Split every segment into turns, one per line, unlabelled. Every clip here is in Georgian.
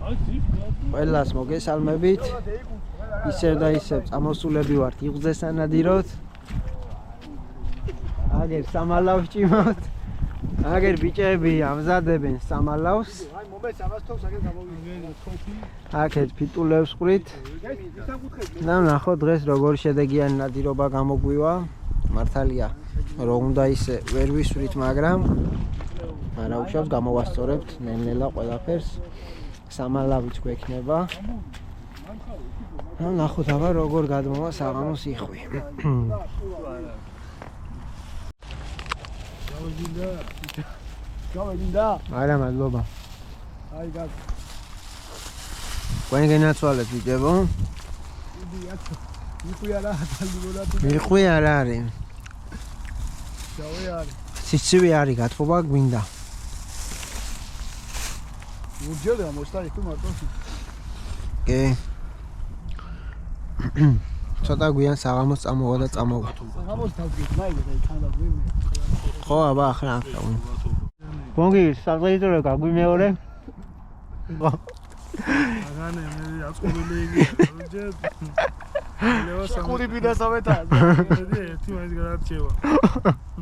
ყველას მოგესალმებით. ისევ და ისევ წამოსულები ვართ იღზე სანადიროთ. აგერ სამალავს ჭიმავთ. აგერ ბიჭები ამზადებენ სამალავს. აქეთ ფიტულებს ყვრით. და ნახოთ დღეს როგორ შედეგიანი ნადირობა გამოგვივა. მართალია რომ უნდა ისე ვერ ვისვრით, მაგრამ უშავს გამოვასწორებთ ნელ-ნელა ყველაფერს. სამალავიც გვექნება. ნახოთ აბა როგორ გადმოვა საღამოს იხვი.
გავედინდა?
არა, მადლობა.
აი გაკ.
ყველგან გენაცვალეთ ბიჭებო.
იხვი არა, დალიბოლა.
იხვი არ არის.
შავი არის.
სიცივი არის, გათხოვა გვინდა.
უჯერა მოსტარი თუ მარტო.
კი. ცოტა გვიან საღამოს წამოვა და წამოვა.
საღამოს დავდგეთ, მაიგე თანდა გვიმე.
ხო, აბა ახლა ახლა. გონგი, საერთოდ გაგვიმეორე? ხო.
აგანე მე აწყობილი იგი. შეხური ბინასავეთა. ერთი მაინც გადარჩევა.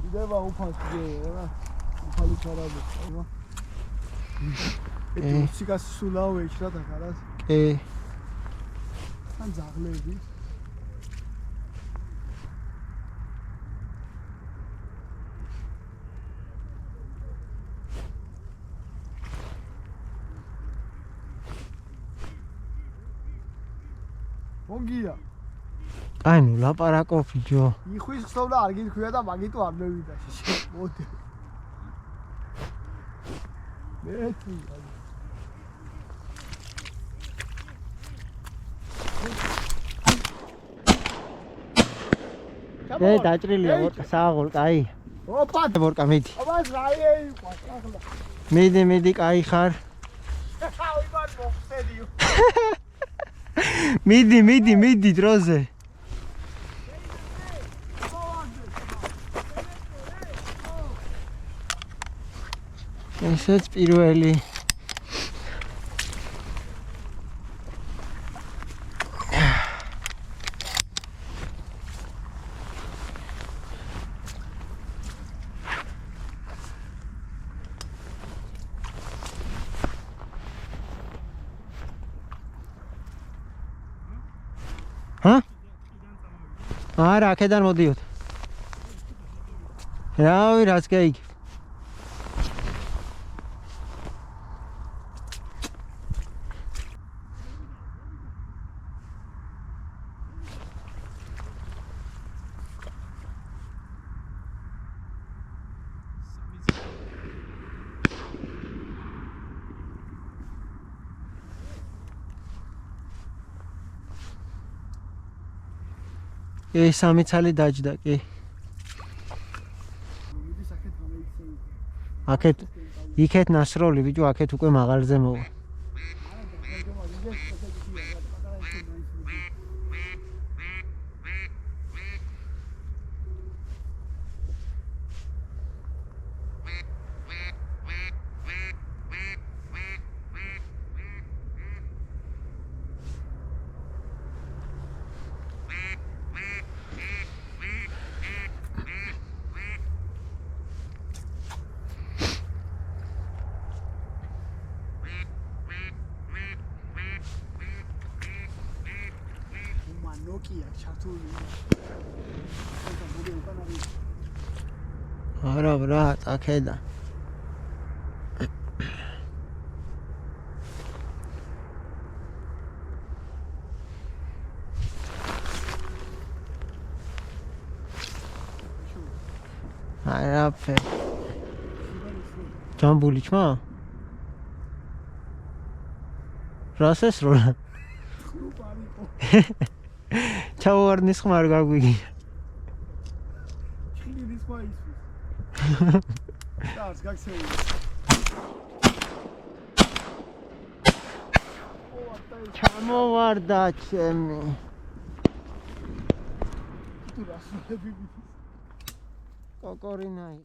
იდება უფალს რა. უფალი ჩარაბი, რა. მუსიკას სულაო ეჭრა და ხარას.
კი.
ან ზაღლები. მოგია.
აი ნუ ლაპარაკობ ბიჭო.
იხვის ხსოვდა არ გითქვია და მაგიტო არ მევიდა მოდი. მეცი.
დაჭრილია ვორკა, სააღოლ, კაი.
ოპა,
ვორკა მიდი.
აბას რაიე იყო ახლა.
მიდი, კაი ხარ.
აი მან მოხსედიო.
მიდი დროზე. ესეც პირველი. არა, აქედან მოდიოთ. რავი, რაც გაიგე. სამი ცალი დაჯდა, კი. აქეთ იქეთ ნასროლი ბიჭო, აქეთ უკვე მაღალზე მოვა.
ნოკია ჩართული.
არა ბრა, წაქედა. არაფერ. ჯამბული ჩმა? რასეს როლა? ჩავარნის ხმარ გაგვიგია.
ჩხილის მაისს. დას გაქცევი.
ჩამოვარდა ჩემი.
თუ რასები.
კოკორინაი.